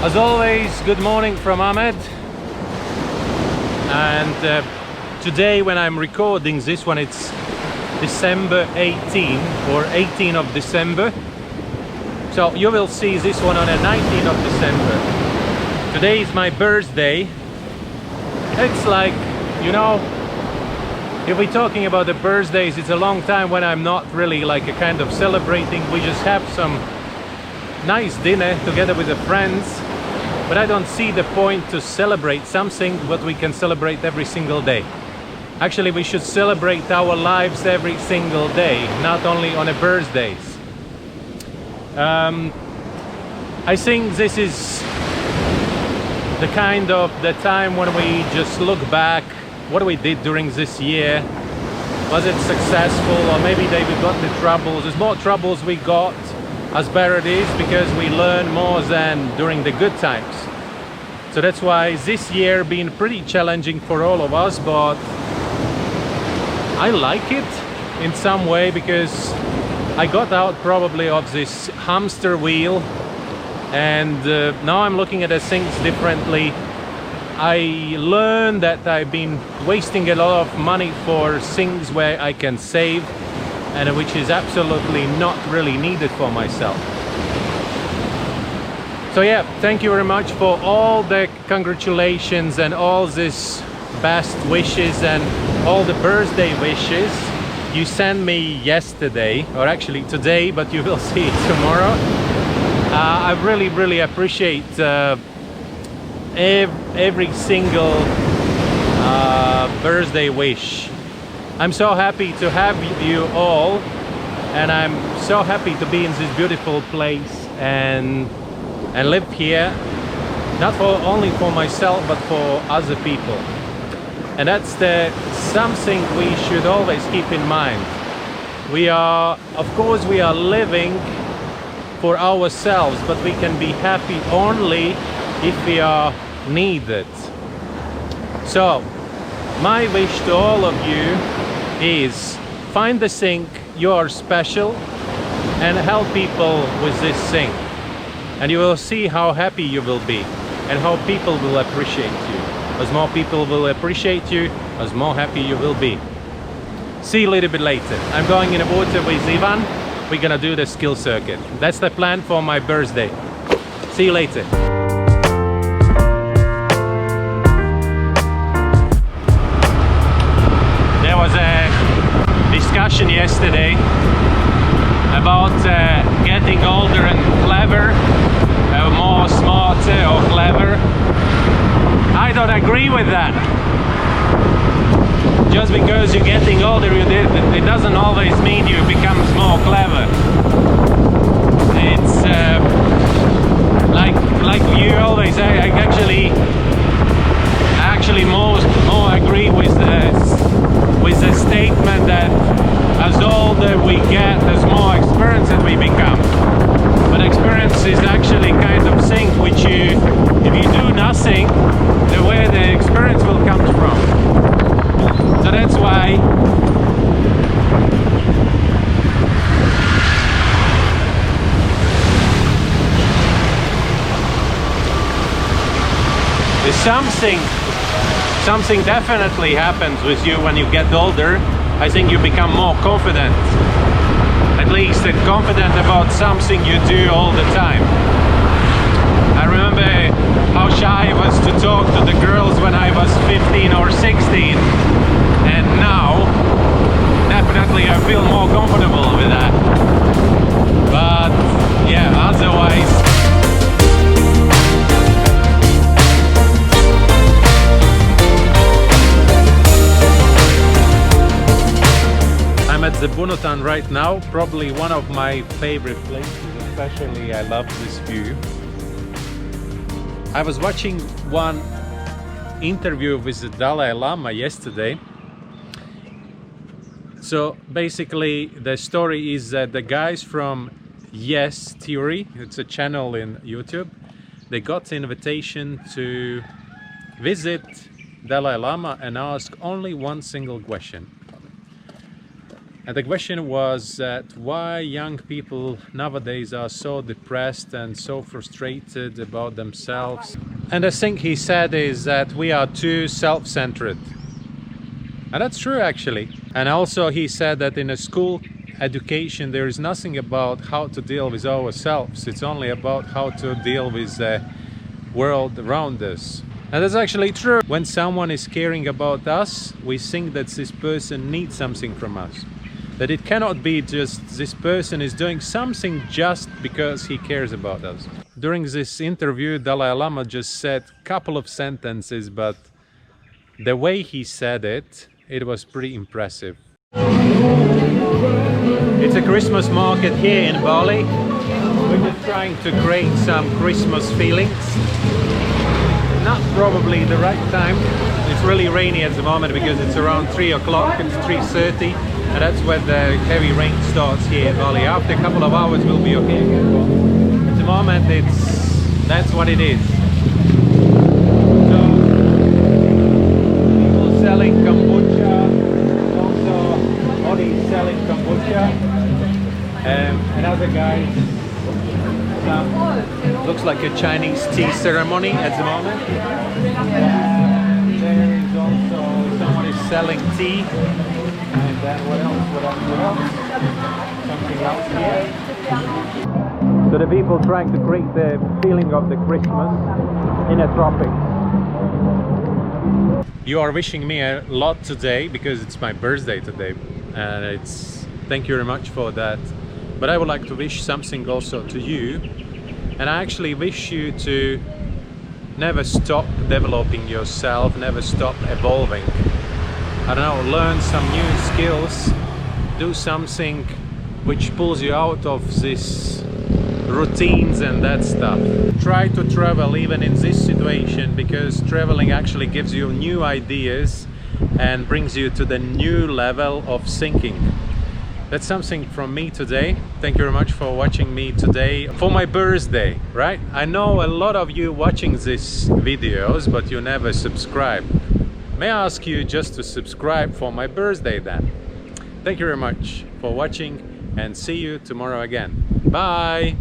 As always, good morning from Amed. And today when I'm recording this one, it's December 18 or 18 of December. So you will see this one on the 19th of December. Today is my birthday. It's like, you know, if we're talking about the birthdays, it's a long time when I'm not really like a kind of celebrating. We just have some nice dinner together with the friends. But I don't see the point to celebrate something what we can celebrate every single day. Actually, we should celebrate our lives every single day, not only on the birthdays. I think this is the kind of the time when we just look back what we did during this year. Was it successful, or maybe we got the troubles? As more troubles we got, as better it is, because we learn more than during the good times. So that's why this year been pretty challenging for all of us, but I like it in some way because I got out probably of this hamster wheel, and now I'm looking at the things differently. I learned that I've been wasting a lot of money for things where I can save, and which is absolutely not really needed for myself. So yeah, thank you very much for all the congratulations and all this best wishes and all the birthday wishes you sent me yesterday, or actually today, but you will see it tomorrow. I really appreciate every single birthday wish. I'm so happy to have you all, and I'm so happy to be in this beautiful place and live here, not only for myself but for other people. And that's something we should always keep in mind. We are, of course, we are living for ourselves, but we can be happy only if we are needed. So my wish to all of you is find the thing you are special and help people with this thing, and you will see how happy you will be and how people will appreciate you. As more people will appreciate you, as more happy you will be. See you a little bit later. I'm going in the water with Ivan. We're gonna do the skill circuit. That's the plan for my birthday. See you later. There was a discussion yesterday about getting older and clever, more smarter or clever. I don't agree with that. Just because you're getting older, it doesn't always mean you become more clever. It's like you always. I actually more agree with the statement that as older we get, as more experienced we become. But experience is actually kind of thing which you, if you do nothing, the way the experience will come from. So that's why something definitely happens with you when you get older. I think you become more confident, at least confident about something you do all the time. I remember how shy I was to talk to the girls when I was 15 or 16, and now definitely I feel more comfortable with that. But yeah, otherwise I'm at the Bunotan right now, probably one of my favorite places, especially I love this view. I was watching one interview with the Dalai Lama yesterday. So basically the story is that the guys from Yes Theory, it's a channel in YouTube, they got the invitation to visit Dalai Lama and ask only one single question. And the question was that why young people nowadays are so depressed and so frustrated about themselves. And the thing he said is that we are too self-centered. And that's true actually. And also he said that in a school education there is nothing about how to deal with ourselves. It's only about how to deal with the world around us. And that's actually true. When someone is caring about us, we think that this person needs something from us. That it cannot be just this person is doing something just because he cares about us. During this interview, Dalai Lama just said a couple of sentences, but the way he said it, it was pretty impressive. It's a Christmas market here in Bali. We're just trying to create some Christmas feelings. Not probably the right time. It's really rainy at the moment because it's around 3 o'clock, it's 3:30. And that's when the heavy rain starts here in Bali. After a couple of hours we'll be okay again, but at the moment that's what it is. So people selling kombucha, also Odi selling kombucha, another guy, looks like a Chinese tea ceremony at the moment. There is also someone is selling tea. And then what else? Something else here. So the people trying to create the feeling of the Christmas in a tropic. You are wishing me a lot today because it's my birthday today, and thank you very much for that. But I would like to wish something also to you, and I actually wish you to never stop developing yourself, never stop evolving. I don't know, learn some new skills, do something which pulls you out of these routines and that stuff. Try to travel even in this situation, because traveling actually gives you new ideas and brings you to the new level of thinking. That's something from me today. Thank you very much for watching me today for my birthday, right? I know a lot of you watching these videos, but you never subscribe. May I ask you just to subscribe for my birthday then? Thank you very much for watching, and see you tomorrow again. Bye!